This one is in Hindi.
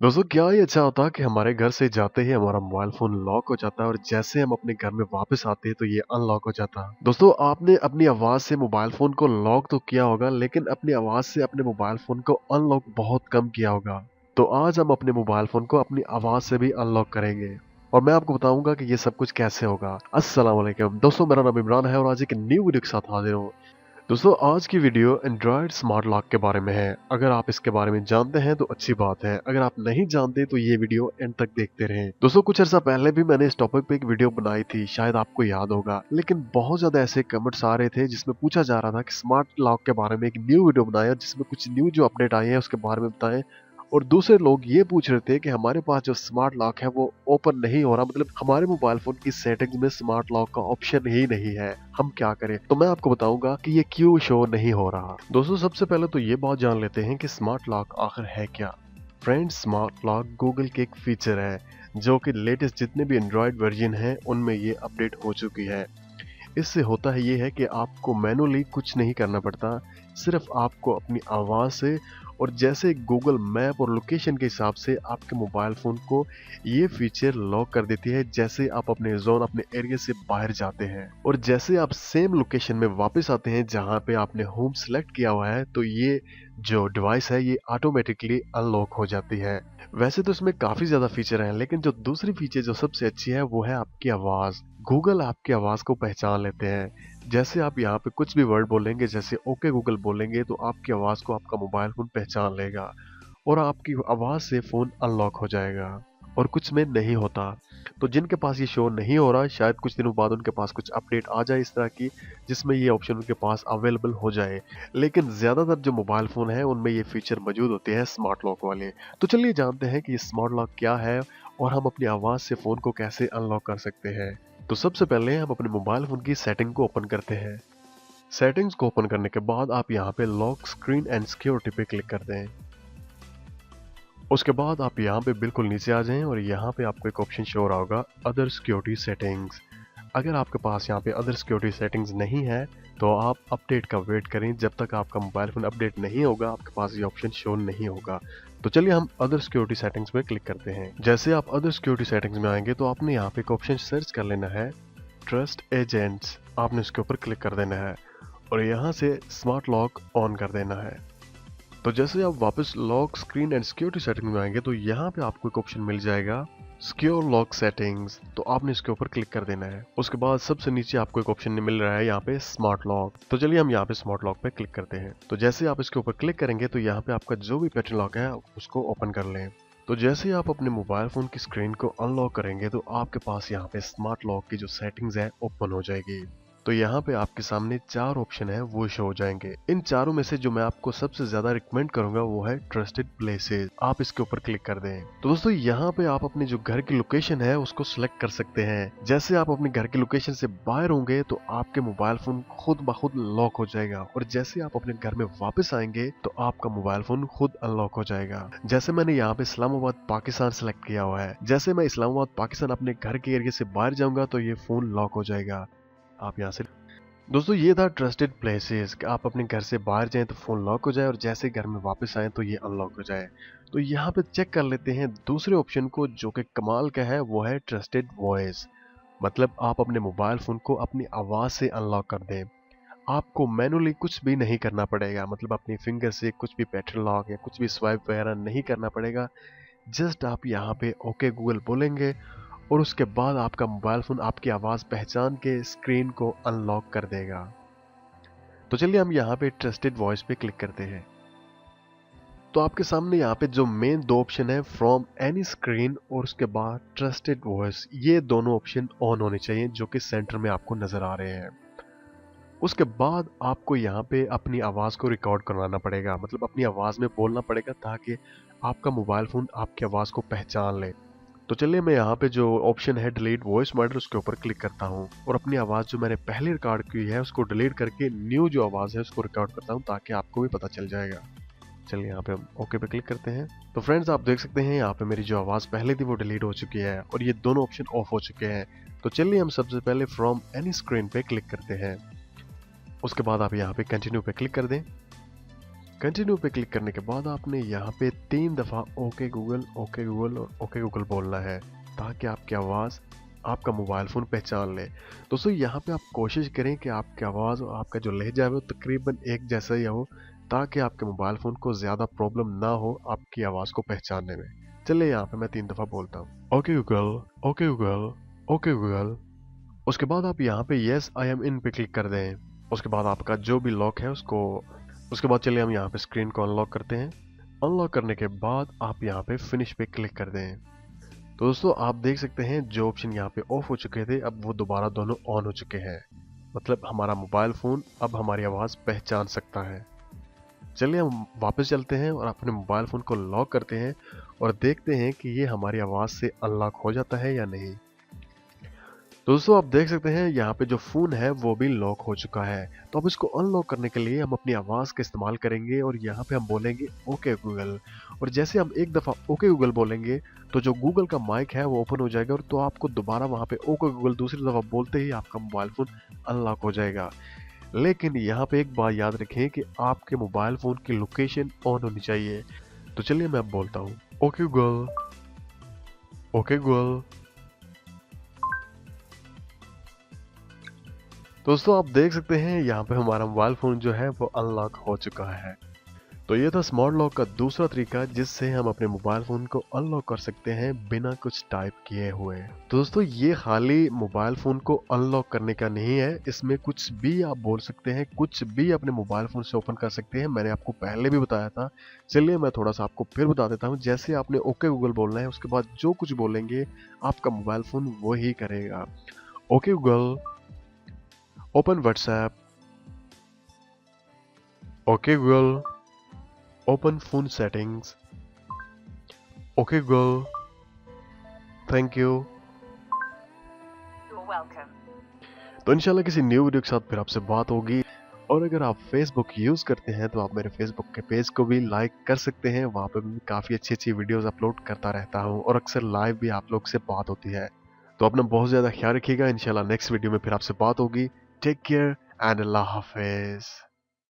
दोस्तों क्या ही अच्छा होता कि हमारे घर से जाते ही हमारा मोबाइल फ़ोन लॉक हो जाता है और जैसे हम अपने घर में वापस आते हैं तो ये अनलॉक हो जाता है। दोस्तों आपने अपनी आवाज़ से मोबाइल फ़ोन को लॉक तो किया होगा लेकिन अपनी आवाज़ से अपने मोबाइल फ़ोन को अनलॉक बहुत कम किया होगा। तो आज हम अपने मोबाइल फ़ोन को अपनी आवाज़ से भी अनलॉक करेंगे और मैं आपको बताऊंगा कि ये सब कुछ कैसे होगा। अस्सलाम वालेकुम दोस्तों, मेरा नाम इमरान है और आज एक न्यू वीडियो के साथ हाजिर हूँ। दोस्तों आज की वीडियो एंड्रॉयड स्मार्ट लॉक के बारे में है। अगर आप इसके बारे में जानते हैं तो अच्छी बात है, अगर आप नहीं जानते तो ये वीडियो एंड तक देखते रहें। दोस्तों कुछ अर्सा पहले भी मैंने इस टॉपिक पे एक वीडियो बनाई थी, शायद आपको याद होगा, लेकिन बहुत ज्यादा ऐसे कमेंट्स आ रहे थे जिसमें पूछा जा रहा था कि स्मार्ट लॉक के बारे में एक न्यू वीडियो बनाया जिसमें कुछ न्यू जो अपडेट आई है उसके बारे में बताएं। और दूसरे लोग ये पूछ रहे थे कि हमारे पास जो स्मार्ट लॉक है वो ओपन नहीं हो रहा, मतलब हमारे मोबाइल फोन की सेटिंग्स में स्मार्ट लॉक का ऑप्शन ही नहीं है, हम क्या करें। तो मैं आपको बताऊंगा कि ये क्यों शो नहीं हो रहा। दोस्तों सबसे पहले तो ये बात जान लेते हैं कि स्मार्ट लॉक आखिर है क्या। फ्रेंड्स, स्मार्ट लॉक गूगल के एक फीचर है जो कि लेटेस्ट जितने भी एंड्रॉयड वर्जन हैं उनमें ये अपडेट हो चुकी है। इससे होता है ये है कि आपको मैनुअली कुछ नहीं करना पड़ता, सिर्फ आपको अपनी आवाज़ से और जैसे गूगल मैप और लोकेशन के हिसाब से आपके मोबाइल फ़ोन को ये फीचर लॉक कर देती है। जैसे आप अपने जोन अपने एरिया से बाहर जाते हैं और जैसे आप सेम लोकेशन में वापस आते हैं जहां पे आपने होम सेलेक्ट किया हुआ है तो ये जो डिवाइस है ये ऑटोमेटिकली अनलॉक हो जाती है। वैसे तो इसमें काफ़ी ज़्यादा फीचर हैं लेकिन जो दूसरी फीचर जो सबसे अच्छी है वो है आपकी आवाज़। गूगल आपकी आवाज़ को पहचान लेते हैं। जैसे आप यहाँ पे कुछ भी वर्ड बोलेंगे, जैसे ओके गूगल बोलेंगे तो आपकी आवाज़ को आपका मोबाइल फ़ोन पहचान लेगा और आपकी आवाज़ से फ़ोन अनलॉक हो जाएगा और कुछ में नहीं होता। तो जिनके पास ये शो नहीं हो रहा शायद कुछ दिनों बाद उनके पास कुछ अपडेट आ जाए इस तरह की जिसमें ये ऑप्शन उनके पास अवेलेबल हो जाए। लेकिन ज़्यादातर जो मोबाइल फ़ोन है उनमें ये फीचर मौजूद होते हैं स्मार्ट लॉक वाले। तो चलिए जानते हैं कि ये स्मार्ट लॉक क्या है और हम अपनी आवाज़ से फ़ोन को कैसे अनलॉक कर सकते हैं। तो सबसे पहले हम अपने मोबाइल फ़ोन की सेटिंग को ओपन करते हैं। सेटिंग्स को ओपन करने के बाद आप यहाँ पे लॉक स्क्रीन एंड सिक्योरिटी पे क्लिक कर दें। उसके बाद आप यहाँ पे बिल्कुल नीचे आ जाएं और यहाँ पे आपको एक ऑप्शन शो हो रहा होगा अदर सिक्योरिटी सेटिंग्स। अगर आपके पास यहाँ पे अदर सिक्योरिटी सेटिंग्स नहीं है तो आप अपडेट का वेट करें, जब तक आपका मोबाइल फ़ोन अपडेट नहीं होगा आपके पास ये ऑप्शन शो नहीं होगा। तो चलिए हम अदर सिक्योरिटी सेटिंग्स पे क्लिक करते हैं। जैसे आप अदर सिक्योरिटी सेटिंग्स में आएंगे तो आपने यहाँ पे एक ऑप्शन सर्च कर लेना है ट्रस्ट एजेंट्स, आपने इसके ऊपर क्लिक कर देना है और यहाँ से स्मार्ट लॉक ऑन कर देना है। तो जैसे आप वापस lock screen and security setting में आएंगे तो यहाँ पे आपको एक ऑप्शन मिल जाएगा सिक्योर लॉक सेटिंग्स, तो आपने इसके ऊपर क्लिक कर देना है। उसके बाद सबसे नीचे आपको एक ऑप्शन मिल रहा है यहाँ पे स्मार्ट लॉक। तो चलिए हम यहाँ पे स्मार्ट लॉक पे क्लिक करते हैं। तो जैसे आप इसके ऊपर क्लिक करेंगे तो यहाँ पे आपका जो भी पैटर्न लॉक है उसको ओपन कर लें। तो जैसे आप अपने मोबाइल फोन की स्क्रीन को अनलॉक करेंगे तो आपके पास यहाँ पे स्मार्ट लॉक की जो सेटिंग्स है ओपन हो जाएगी। तो यहाँ पे आपके सामने 4 ऑप्शन है वो शो हो जाएंगे। इन चारों में से जो मैं आपको सबसे ज्यादा रिकमेंड करूंगा वो है ट्रस्टेड प्लेसेस, आप इसके ऊपर क्लिक कर दें। तो दोस्तों यहाँ पे आप अपने जो घर की लोकेशन है उसको सिलेक्ट कर सकते हैं। जैसे आप अपने घर की लोकेशन से बाहर होंगे तो आपके मोबाइल फोन खुद ब खुद लॉक हो जाएगा और जैसे आप अपने घर में वापस आएंगे तो आपका मोबाइल फोन खुद अनलॉक हो जाएगा। जैसे मैंने यहाँ पे इस्लामाबाद पाकिस्तान सेलेक्ट किया हुआ है, जैसे मैं इस्लामाबाद पाकिस्तान अपने घर के एरिया से बाहर जाऊंगा तो ये फोन लॉक हो जाएगा। आप यहाँ से दोस्तों ये था ट्रस्टेड प्लेसेस कि आप अपने घर से बाहर जाएं तो फ़ोन लॉक हो जाए और जैसे घर में वापस आएं तो ये अनलॉक हो जाए। तो यहाँ पे चेक कर लेते हैं दूसरे ऑप्शन को जो कि कमाल का है, वो है ट्रस्टेड वॉइस। मतलब आप अपने मोबाइल फ़ोन को अपनी आवाज़ से अनलॉक कर दें। आपको मैनुअली कुछ भी नहीं करना पड़ेगा, मतलब अपनी फिंगर से कुछ भी पैटर्न लॉक या कुछ भी स्वाइप वगैरह नहीं करना पड़ेगा। जस्ट आप यहाँ पे ओके गूगल बोलेंगे और उसके बाद आपका मोबाइल फ़ोन आपकी आवाज़ पहचान के स्क्रीन को अनलॉक कर देगा। तो चलिए हम यहाँ पे ट्रस्टेड वॉइस पे क्लिक करते हैं। तो आपके सामने यहाँ पे जो मेन 2 ऑप्शन है फ्रॉम एनी स्क्रीन और उसके बाद ट्रस्टेड वॉइस, ये दोनों ऑप्शन ऑन होने चाहिए जो कि सेंटर में आपको नज़र आ रहे हैं। उसके बाद आपको यहाँ पे अपनी आवाज़ को रिकॉर्ड करवाना पड़ेगा, मतलब अपनी आवाज़ में बोलना पड़ेगा ताकि आपका मोबाइल फ़ोन आपकी आवाज़ को पहचान ले। तो चलिए मैं यहाँ पे जो ऑप्शन है डिलीट वॉइस मॉडल उसके ऊपर क्लिक करता हूँ और अपनी आवाज़ जो मैंने पहले रिकॉर्ड की है उसको डिलीट करके न्यू जो आवाज़ है उसको रिकॉर्ड करता हूँ ताकि आपको भी पता चल जाएगा। चलिए यहाँ पे हम ओके पे क्लिक करते हैं। तो फ्रेंड्स आप देख सकते हैं यहाँ पे मेरी जो आवाज़ पहले थी वो डिलीट हो चुकी है और ये दोनों ऑप्शन ऑफ हो चुके हैं। तो चलिए हम सबसे पहले फ्रॉम एनी स्क्रीन पे क्लिक करते हैं। उसके बाद आप यहाँ पे कंटिन्यू पे क्लिक कर दें। कंटिन्यू पे क्लिक करने के बाद आपने यहाँ पे 3 दफ़ा ओके गूगल और ओके गूगल बोलना है ताकि आपकी आवाज़ आपका मोबाइल फ़ोन पहचान ले। दोस्तों यहाँ पे आप कोशिश करें कि आपकी आवाज़ और आपका जो लहजा है वो तकरीबन एक जैसा ही हो ताकि आपके मोबाइल फ़ोन को ज़्यादा प्रॉब्लम ना हो आपकी आवाज़ को पहचानने में। चलिए यहाँ पे मैं 3 दफ़ा बोलता हूँ, okay Google, okay Google, okay Google. उसके बाद आप यहाँ पे येस आई एम इन पे क्लिक कर दें। उसके बाद आपका जो भी लॉक है उसके बाद चलिए हम यहाँ पे स्क्रीन को अनलॉक करते हैं। अनलॉक करने के बाद आप यहाँ पे फिनिश पे क्लिक कर दें। तो दोस्तों आप देख सकते हैं जो ऑप्शन यहाँ पे ऑफ हो चुके थे अब वो दोबारा दोनों ऑन हो चुके हैं। मतलब हमारा मोबाइल फ़ोन अब हमारी आवाज़ पहचान सकता है। चलिए हम वापस चलते हैं और अपने मोबाइल फ़ोन को लॉक करते हैं और देखते हैं कि ये हमारी आवाज़ से अनलॉक हो जाता है या नहीं। दोस्तों आप देख सकते हैं यहाँ पे जो फ़ोन है वो भी लॉक हो चुका है। तो अब इसको अनलॉक करने के लिए हम अपनी आवाज़ का इस्तेमाल करेंगे और यहाँ पे हम बोलेंगे ओके गूगल। और जैसे हम एक दफ़ा ओके गूगल बोलेंगे तो जो गूगल का माइक है वो ओपन हो जाएगा और तो आपको दोबारा वहाँ पे ओके गूगल दूसरी दफ़ा बोलते ही आपका मोबाइल फ़ोन अनलॉक हो जाएगा। लेकिन यहाँ पे एक बात याद रखें कि आपके मोबाइल फ़ोन की लोकेशन ऑन होनी चाहिए। तो चलिए मैं अब बोलता हूँ, ओके गूगल, ओके गूगल। दोस्तों आप देख सकते हैं यहाँ पे हमारा मोबाइल फ़ोन जो है वो अनलॉक हो चुका है। तो ये था स्मार्ट लॉक का दूसरा तरीका जिससे हम अपने मोबाइल फ़ोन को अनलॉक कर सकते हैं बिना कुछ टाइप किए हुए। तो दोस्तों ये खाली मोबाइल फ़ोन को अनलॉक करने का नहीं है, इसमें कुछ भी आप बोल सकते हैं, कुछ भी अपने मोबाइल फ़ोन से ओपन कर सकते हैं। मैंने आपको पहले भी बताया था। चलिए मैं थोड़ा सा आपको फिर बता देता हूँ। जैसे आपने ओके गूगल बोलना है उसके बाद जो कुछ बोलेंगे आपका मोबाइल फ़ोन वही करेगा। Okay Google, open WhatsApp, okay Google, open phone settings, okay Google, thank you. तो इंशाल्लाह किसी न्यू वीडियो के साथ फिर आपसे बात होगी। और अगर आप फेसबुक यूज़ करते हैं तो आप मेरे फेसबुक के पेज को भी लाइक कर सकते हैं। वहाँ पे भी काफ़ी अच्छी अच्छी वीडियोस अपलोड करता रहता हूँ और अक्सर लाइव भी आप लोग से बात होती है। तो अपना बहुत ज़्यादा ख्याल रखिएगा। इंशाल्लाह नेक्स्ट वीडियो में फिर आपसे बात होगी। टेक केयर एंड अल्लाह हाफिज़।